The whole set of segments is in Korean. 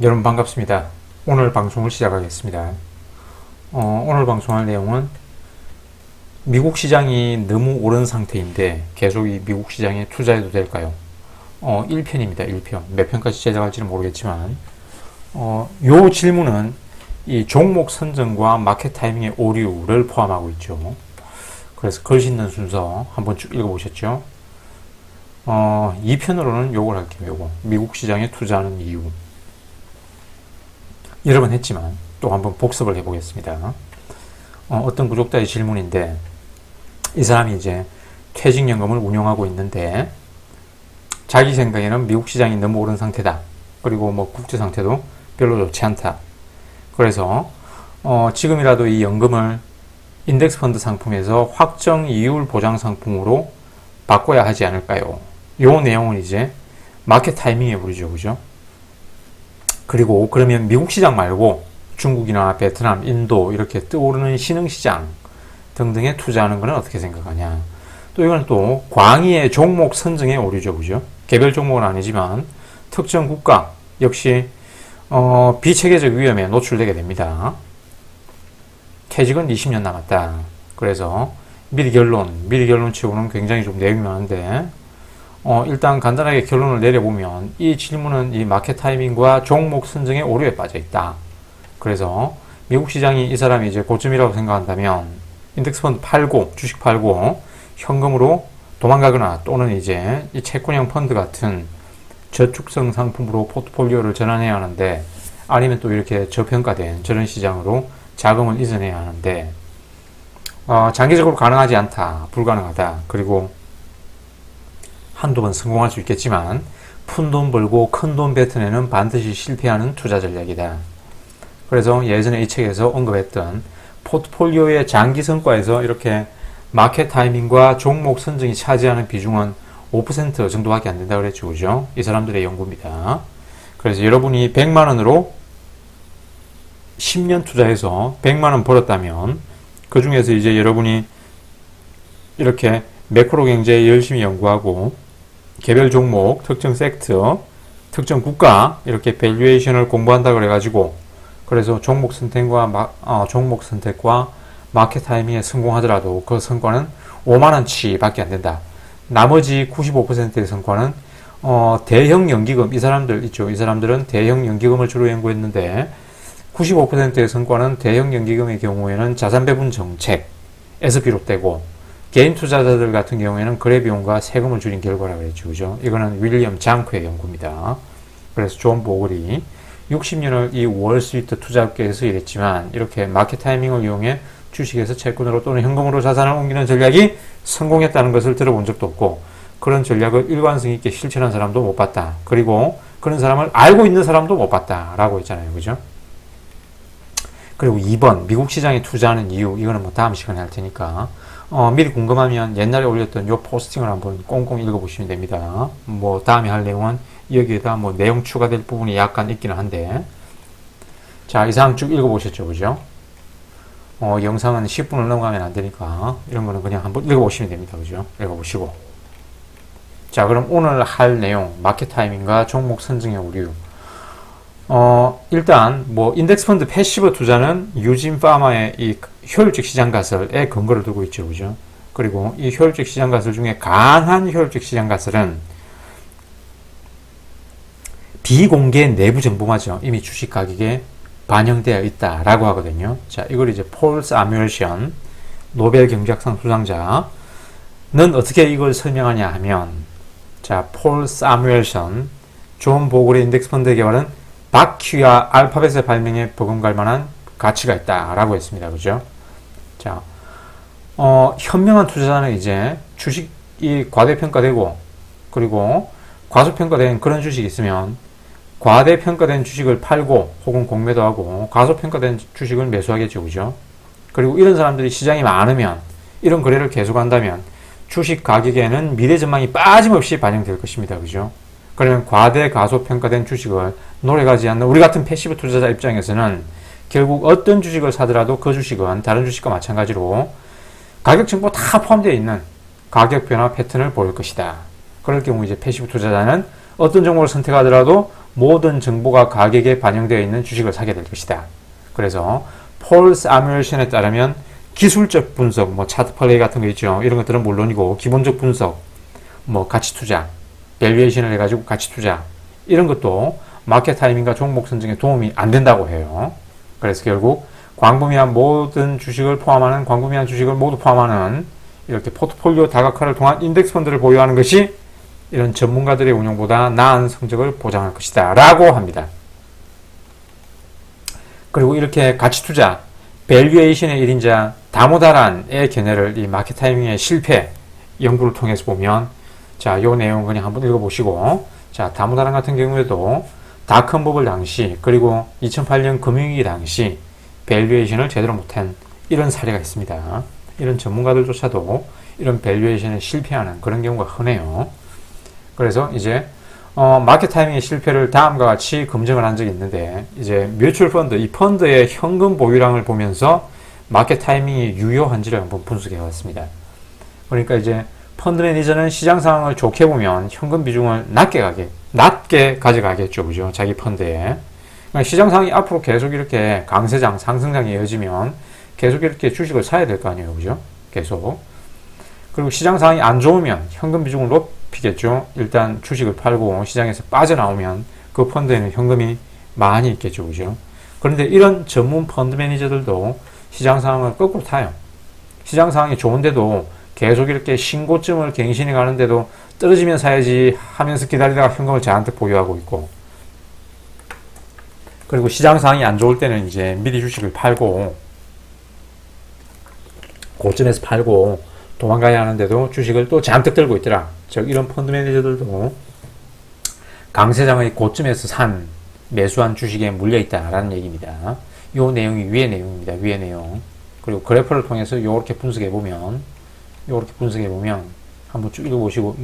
여러분 반갑습니다. 오늘 방송을 시작하겠습니다. 오늘 방송할 내용은 미국 시장이 너무 오른 상태인데 계속 이 미국 시장에 투자해도 될까요? 1편입니다. 1편. 몇 편까지 제작할지는 모르겠지만 요 질문은 이 종목 선정과 마켓 타이밍의 오류를 포함하고 있죠. 그래서 글 싣는 순서 한번 쭉 읽어보셨죠? 2편으로는 요걸 할게요. 요거 미국 시장에 투자하는 이유. 여러 번 했지만 또 한번 복습을 해보겠습니다. 어떤 구독자의 질문인데 이 사람이 이제 퇴직연금을 운용하고 있는데 자기 생각에는 미국 시장이 너무 오른 상태다. 그리고 뭐 국제 상태도 별로 좋지 않다. 그래서 지금이라도 이 연금을 인덱스 펀드 상품에서 확정 이율 보장 상품으로 바꿔야 하지 않을까요? 요 내용은 이제 마켓 타이밍에 부르죠. 그죠? 그리고 그러면 미국 시장 말고 중국이나 베트남, 인도 이렇게 떠오르는 신흥시장 등등에 투자하는 것은 어떻게 생각하냐. 또 이건 또 광의의 종목 선정에 오류죠. 그죠? 개별 종목은 아니지만 특정 국가 역시 비체계적 위험에 노출되게 됩니다. 퇴직은 20년 남았다. 그래서 미리 결론 치고는 굉장히 좀 내용이 많은데 일단 간단하게 결론을 내려보면 이 질문은 이 마켓 타이밍과 종목 선정의 오류에 빠져 있다. 그래서 미국 시장이 이 사람이 이제 고점이라고 생각한다면 인덱스 펀드 팔고 주식 팔고 현금으로 도망가거나 또는 이제 이 채권형 펀드 같은 저축성 상품으로 포트폴리오를 전환해야 하는데 아니면 또 이렇게 저평가된 저런 시장으로 자금을 이전해야 하는데 장기적으로 가능하지 않다. 불가능하다. 그리고 한두 번 성공할 수 있겠지만 푼돈 벌고 큰돈 뱉어내는 반드시 실패하는 투자 전략이다. 그래서 예전에 이 책에서 언급했던 포트폴리오의 장기 성과에서 이렇게 마켓 타이밍과 종목 선정이 차지하는 비중은 5% 정도밖에 안 된다고 그랬죠. 그죠? 이 사람들의 연구입니다. 그래서 여러분이 100만 원으로 10년 투자해서 100만 원 벌었다면 그 중에서 이제 여러분이 이렇게 매크로 경제 열심히 연구하고 개별 종목, 특정 섹터, 특정 국가 이렇게 밸류에이션을 공부한다 그래가지고 그래서 종목 선택과 마켓 타이밍에 성공하더라도 그 성과는 5만 원치 밖에 안 된다. 나머지 95%의 성과는 대형 연기금 이 사람들 있죠. 이 사람들은 대형 연기금을 주로 연구했는데 95%의 성과는 대형 연기금의 경우에는 자산 배분 정책에서 비롯되고 개인 투자자들 같은 경우에는 거래 비용과 세금을 줄인 결과라고 그랬죠. 그죠? 이거는 윌리엄 장크의 연구입니다. 그래서 존 보글이 60년을 이 월스트리트 투자업계에서 일했지만 이렇게 마켓 타이밍을 이용해 주식에서 채권으로 또는 현금으로 자산을 옮기는 전략이 성공했다는 것을 들어본 적도 없고 그런 전략을 일관성 있게 실천한 사람도 못 봤다. 그리고 그런 사람을 알고 있는 사람도 못 봤다. 라고 했잖아요. 그죠? 그리고 2번 미국 시장에 투자하는 이유 이거는 뭐 다음 시간에 할 테니까 미리 궁금하면 옛날에 올렸던 요 포스팅을 한번 꽁꽁 읽어보시면 됩니다. 뭐 다음에 할 내용은 여기에다 뭐 내용 추가될 부분이 약간 있기는 한데 자 이상 쭉 읽어보셨죠. 그죠? 영상은 10분을 넘어가면 안 되니까 이런 거는 그냥 한번 읽어보시면 됩니다. 그죠? 읽어보시고 자 그럼 오늘 할 내용 마켓 타이밍과 종목 선정의 오류 일단 뭐 인덱스 펀드 패시브 투자는 유진 파마의 이 효율적 시장 가설에 근거를 두고 있죠. 그죠? 그리고 이 효율적 시장 가설 중에 강한 효율적 시장 가설은 비공개 내부 정보마저 이미 주식 가격에 반영되어 있다라고 하거든요. 자, 이걸 이제 폴 사뮤엘션 노벨 경제학상 수상자는 어떻게 이걸 설명하냐 하면 자, 폴 사뮤엘션 존 보글의 인덱스 펀드 개발은 바퀴와 알파벳의 발명에 버금갈 만한 가치가 있다라고 했습니다. 그죠? 자, 현명한 투자자는 이제 주식이 과대평가되고 그리고 과소평가된 그런 주식이 있으면 과대평가된 주식을 팔고 혹은 공매도 하고 과소평가된 주식을 매수하겠죠. 그죠? 그리고 이런 사람들이 시장이 많으면 이런 거래를 계속한다면 주식 가격에는 미래 전망이 빠짐없이 반영될 것입니다. 그죠? 그러면 과대 가소평가된 주식을 노려가지 않는 우리 같은 패시브 투자자 입장에서는 결국 어떤 주식을 사더라도 그 주식은 다른 주식과 마찬가지로 가격 정보 다 포함되어 있는 가격 변화 패턴을 보일 것이다. 그럴 경우 이제 패시브 투자자는 어떤 종목을 선택하더라도 모든 정보가 가격에 반영되어 있는 주식을 사게 될 것이다. 그래서 폴 사뮤엘슨에 따르면 기술적 분석, 뭐 차트 플레이 같은 거 있죠. 이런 것들은 물론이고 기본적 분석, 뭐 가치 투자, 밸류에이션을 해가지고 가치 투자 이런 것도 마켓 타이밍과 종목 선정에 도움이 안 된다고 해요. 그래서 결국 광범위한 모든 주식을 포함하는 광범위한 주식을 모두 포함하는 이렇게 포트폴리오 다각화를 통한 인덱스 펀드를 보유하는 것이 이런 전문가들의 운용보다 나은 성적을 보장할 것이다 라고 합니다. 그리고 이렇게 가치 투자, 밸류에이션의 1인자 다모다란의 견해를 이 마켓 타이밍의 실패 연구를 통해서 보면 자, 요 내용 그냥 한번 읽어보시고 자, 다모다란 같은 경우에도 닷컴 버블 당시 그리고 2008년 금융위기 당시 밸류에이션을 제대로 못한 이런 사례가 있습니다. 이런 전문가들조차도 이런 밸류에이션에 실패하는 그런 경우가 흔해요. 그래서 이제 마켓 타이밍의 실패를 다음과 같이 검증을 한 적이 있는데 이제 뮤추얼 펀드, 이 펀드의 현금 보유량을 보면서 마켓 타이밍이 유효한지를 한번 분석해 봤습니다. 그러니까 이제 펀드 매니저는 시장 상황을 좋게 보면 현금 비중을 낮게 가져가겠죠. 그죠? 자기 펀드에. 그러니까 시장 상황이 앞으로 계속 이렇게 강세장, 상승장이 이어지면 계속 이렇게 주식을 사야 될 거 아니에요. 그죠? 계속. 그리고 시장 상황이 안 좋으면 현금 비중을 높이겠죠. 일단 주식을 팔고 시장에서 빠져나오면 그 펀드에는 현금이 많이 있겠죠. 그죠? 그런데 이런 전문 펀드 매니저들도 시장 상황을 거꾸로 타요. 시장 상황이 좋은데도 계속 이렇게 신고점을 갱신해 가는데도 떨어지면 사야지 하면서 기다리다가 현금을 잔뜩 보유하고 있고, 그리고 시장 상황이 안 좋을 때는 이제 미리 주식을 팔고 고점에서 팔고 도망가야 하는데도 주식을 또 잔뜩 들고 있더라. 즉 이런 펀드 매니저들도 강세장의 고점에서 매수한 주식에 물려 있다라는 얘기입니다. 요 내용이 위의 내용입니다. 위의 내용. 그리고 그래프를 통해서 요렇게 분석해 보면 한번 쭉 읽어보시고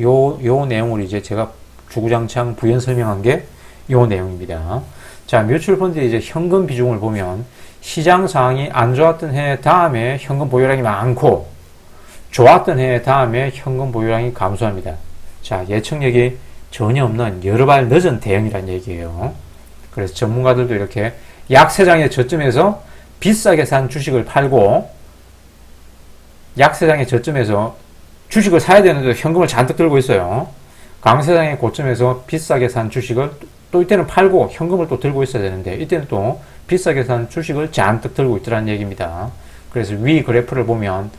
요 내용을 이제 제가 주구장창 부연 설명한 게 요 내용입니다. 자, 뮤추얼 펀드의 이제 현금 비중을 보면 시장 상황이 안 좋았던 해 다음에 현금 보유량이 많고 좋았던 해 다음에 현금 보유량이 감소합니다. 자, 예측력이 전혀 없는 여러 발 늦은 대응이란 얘기예요. 그래서 전문가들도 이렇게 약세장의 저점에서 비싸게 산 주식을 팔고 약세장의 저점에서 주식을 사야 되는데 현금을 잔뜩 들고 있어요. 강세장의 고점에서 비싸게 산 주식을 또 이때는 팔고 현금을 또 들고 있어야 되는데 이때는 또 비싸게 산 주식을 잔뜩 들고 있더라는 얘기입니다. 그래서 위 그래프를 보면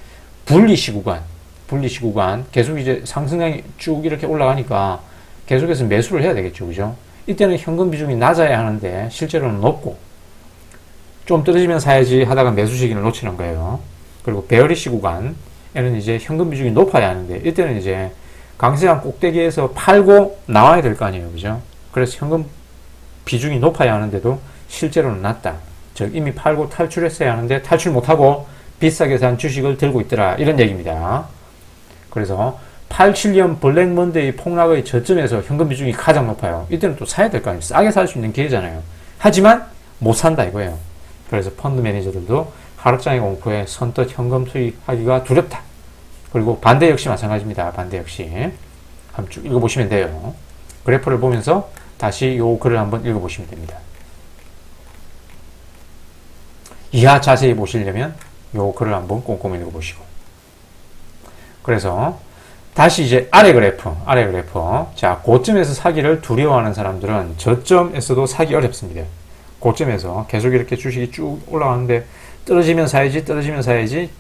분리시 구간 계속 이제 상승량이 쭉 이렇게 올라가니까 계속해서 매수를 해야 되겠죠. 그죠? 이때는 현금 비중이 낮아야 하는데 실제로는 높고 좀 떨어지면 사야지 하다가 매수 시기를 놓치는 거예요. 그리고 베어리시 구간에는 이제 현금 비중이 높아야 하는데 이때는 이제 강세장 꼭대기에서 팔고 나와야 될 거 아니에요. 그죠? 그래서 현금 비중이 높아야 하는데도 실제로는 낮다. 즉 이미 팔고 탈출했어야 하는데 탈출 못하고 비싸게 산 주식을 들고 있더라. 이런 얘기입니다. 그래서 87년 블랙먼데이 폭락의 저점에서 현금 비중이 가장 높아요. 이때는 또 사야 될 거 아니에요. 싸게 살 수 있는 기회잖아요. 하지만 못 산다 이거예요. 그래서 펀드 매니저들도 하락장의 공포에 선뜻 현금 투입하기가 두렵다. 그리고 반대 역시 마찬가지입니다. 반대 역시. 한번 쭉 읽어보시면 돼요. 그래프를 보면서 다시 요 글을 한번 읽어보시면 됩니다. 이하 자세히 보시려면 요 글을 한번 꼼꼼히 읽어보시고. 그래서 다시 이제 아래 그래프. 자, 고점에서 사기를 두려워하는 사람들은 저점에서도 사기 어렵습니다. 고점에서 계속 이렇게 주식이 쭉 올라가는데 떨어지면 사야지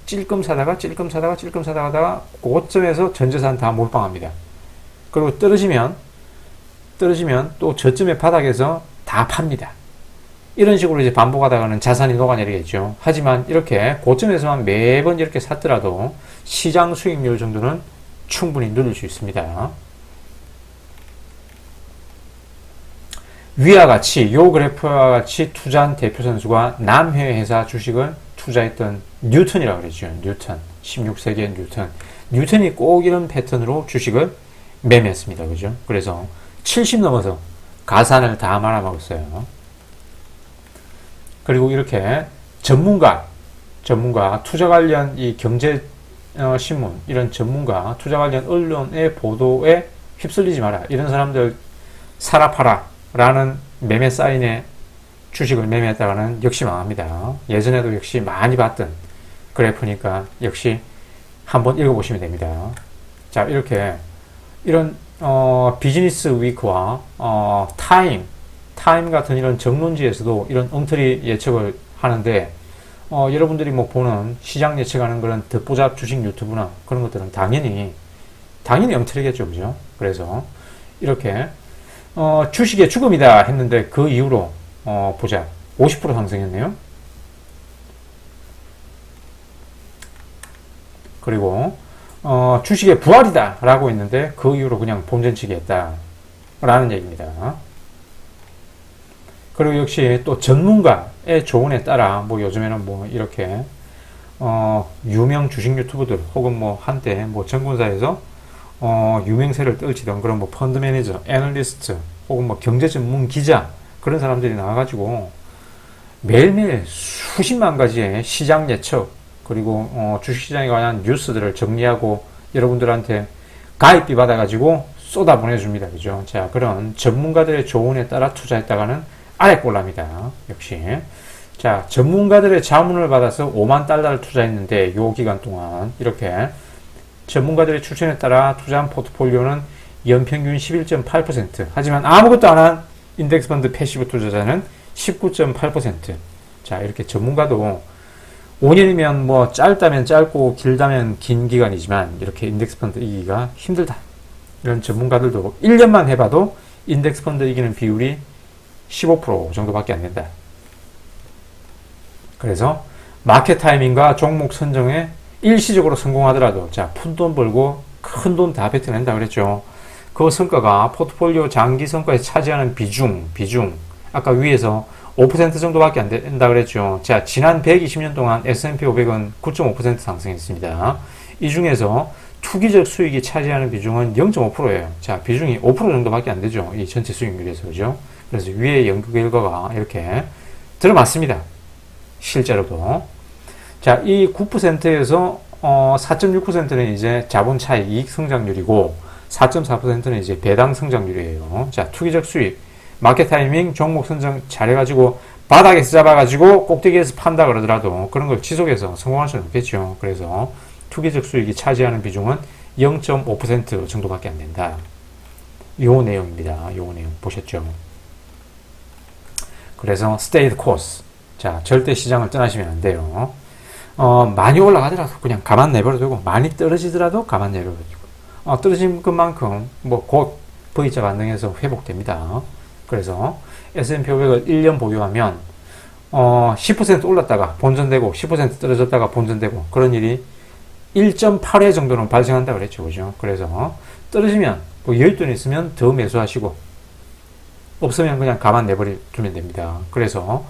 찔끔 사다가 하다가 고점에서 전재산 다 몰빵합니다. 그리고 떨어지면 또 저점의 바닥에서 다 팝니다. 이런 식으로 이제 반복하다가는 자산이 녹아내리겠죠. 하지만 이렇게 고점에서만 매번 이렇게 샀더라도 시장 수익률 정도는 충분히 누릴 수 있습니다. 위와 같이 요 그래프와 같이 투자한 대표 선수가 남해 회사 주식을 투자했던 뉴턴이라고 그러죠. 뉴턴. 16세기의 뉴턴. 뉴턴이 꼭 이런 패턴으로 주식을 매매했습니다. 그죠? 그래서 70 넘어서 가산을 다 말아먹었어요. 그리고 이렇게 전문가, 투자 관련 이 경제 신문, 이런 전문가, 투자 관련 언론의 보도에 휩쓸리지 마라. 이런 사람들 사라 팔아 라는 매매 사인에 주식을 매매했다가는 역시 망합니다. 예전에도 역시 많이 봤던 그래프니까 역시 한번 읽어보시면 됩니다. 자, 이렇게 이런 비즈니스 위크와 타임 같은 이런 정론지에서도 이런 엉터리 예측을 하는데 여러분들이 뭐 보는 시장 예측하는 그런 듣보잡 주식 유튜브나 그런 것들은 당연히 엉터리겠죠, 그죠? 그래서 이렇게 주식의 죽음이다 했는데 그 이후로 보자 50% 상승했네요. 그리고 주식의 부활이다 라고 했는데 그 이후로 그냥 본전치기 했다 라는 얘기입니다. 그리고 역시 또 전문가의 조언에 따라 뭐 요즘에는 뭐 이렇게 유명 주식 유튜버들 혹은 뭐 한때 뭐 정권사에서 유명세를 떨치던 그런 뭐 펀드 매니저, 애널리스트 혹은 뭐 경제 전문 기자 그런 사람들이 나와가지고 매일매일 수십만 가지의 시장 예측 그리고 주식시장에 관한 뉴스들을 정리하고 여러분들한테 가입비 받아가지고 쏟아 보내줍니다. 그죠? 자, 그런 전문가들의 조언에 따라 투자했다가는 아래 꼴랍니다. 역시. 자, 전문가들의 자문을 받아서 5만 달러를 투자했는데 요 기간 동안 이렇게 전문가들의 추천에 따라 투자한 포트폴리오는 연평균 11.8%. 하지만 아무것도 안 한 인덱스 펀드 패시브 투자자는 19.8%. 자, 이렇게 전문가도 5년이면 뭐 짧다면 짧고 길다면 긴 기간이지만 이렇게 인덱스 펀드 이기기가 힘들다. 이런 전문가들도 1년만 해봐도 인덱스 펀드 이기는 비율이 15% 정도밖에 안 된다. 그래서 마켓 타이밍과 종목 선정에 일시적으로 성공하더라도 자, 푼돈 벌고 큰 돈 다 뱉어낸다 그랬죠. 그 성과가 포트폴리오 장기 성과에 차지하는 비중 아까 위에서 5% 정도밖에 안 된다 그랬죠. 자, 지난 120년 동안 S&P 500은 9.5% 상승했습니다. 이 중에서 투기적 수익이 차지하는 비중은 0.5%예요. 자, 비중이 5% 정도밖에 안 되죠. 이 전체 수익률에서, 그죠? 그래서 위에 연구 결과가 이렇게 들어맞습니다. 실제로도. 자, 이 9%에서 4.6%는 이제 자본 차익 이익 성장률이고 4.4%는 이제 배당 성장률이에요. 자, 투기적 수익, 마켓 타이밍, 종목 선정 잘해가지고 바닥에서 잡아가지고 꼭대기에서 판다 그러더라도 그런 걸 지속해서 성공할 수는 없겠죠. 그래서 투기적 수익이 차지하는 비중은 0.5% 정도밖에 안 된다. 요 내용입니다. 요 내용 보셨죠? 그래서 stay the course. 자, 절대 시장을 떠나시면 안 돼요. 많이 올라가더라도 그냥 가만 내버려두고 많이 떨어지더라도 가만 내버려두고 떨어진 것만큼 뭐 곧 V자 반등해서 회복됩니다. 그래서 S&P 500을 1년 보유하면 10% 올랐다가 본전되고 10% 떨어졌다가 본전되고 그런 일이 1.8회 정도는 발생한다 그랬죠. 그죠? 그래서 떨어지면 뭐 여윳돈 있으면 더 매수하시고 없으면 그냥 가만 내버려두면 됩니다. 그래서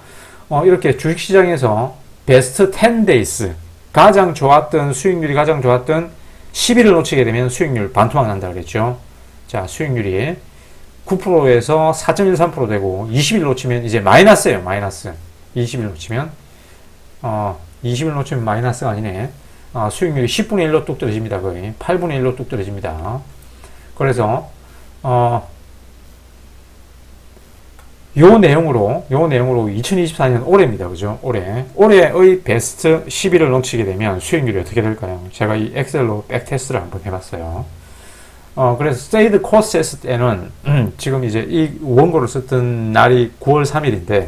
이렇게 주식시장에서 베스트 10days 가장 좋았던 수익률이 가장 좋았던 10일을 놓치게 되면 수익률 반토막 난다 그랬죠. 자, 수익률이 9%에서 4.13% 되고 20일 놓치면 이제 마이너스예요. 마이너스. 20일 놓치면 20일 놓치면 마이너스가 아니네. 수익률이 10분의 1로 뚝 떨어집니다. 거의 8분의 1로 뚝 떨어집니다. 그래서 요 내용으로 2024년 올해입니다. 그죠? 올해의 베스트 10일을 놓치게 되면 수익률이 어떻게 될까요? 제가 이 엑셀로 백테스트를 한번 해봤어요. 그래서 stayed course 했을 때는 지금 이제 이 원고를 썼던 날이 9월 3일인데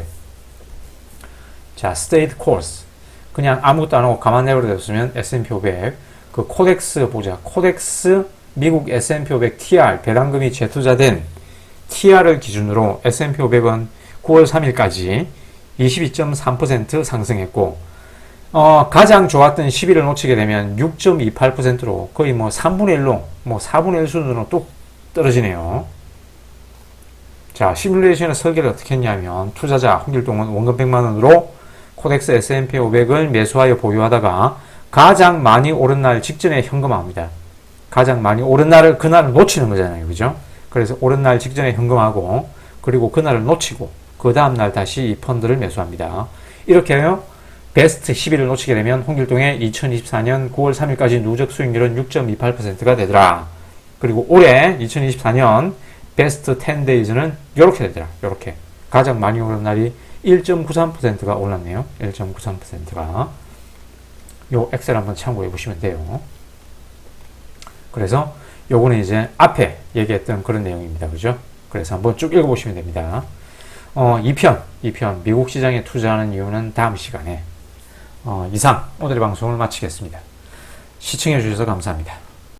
자, stayed course 그냥 아무것도 안 하고 가만 내버려뒀으면 S&P 500 그 코덱스 보자. 코덱스 미국 S&P 500 TR 배당금이 재투자된 TR을 기준으로 S&P 500은 9월 3일까지 22.3% 상승했고 가장 좋았던 10일을 놓치게 되면 6.28%로 거의 뭐 3분의 1로 뭐 4분의 1 수준으로 뚝 떨어지네요. 자, 시뮬레이션의 설계를 어떻게 했냐면 투자자 홍길동은 원금 100만원으로 코덱스 S&P 500을 매수하여 보유하다가 가장 많이 오른 날 직전에 현금화합니다. 가장 많이 오른 날을 그날을 놓치는 거잖아요. 그죠? 그래서 오른 날 직전에 현금하고 그리고 그날을 놓치고 그 다음날 다시 이 펀드를 매수합니다. 이렇게 해요. 베스트 10일을 놓치게 되면 홍길동의 2024년 9월 3일까지 누적 수익률은 6.28%가 되더라. 그리고 올해 2024년 베스트 10days는 이렇게 되더라. 이렇게 가장 많이 오른 날이 1.93%가 올랐네요. 1.93%가 요 엑셀 한번 참고해 보시면 돼요. 그래서 요거는 이제 앞에 얘기했던 그런 내용입니다. 그죠? 그래서 한번 쭉 읽어보시면 됩니다. 2편 미국 시장에 투자하는 이유는 다음 시간에 이상 오늘의 방송을 마치겠습니다. 시청해 주셔서 감사합니다.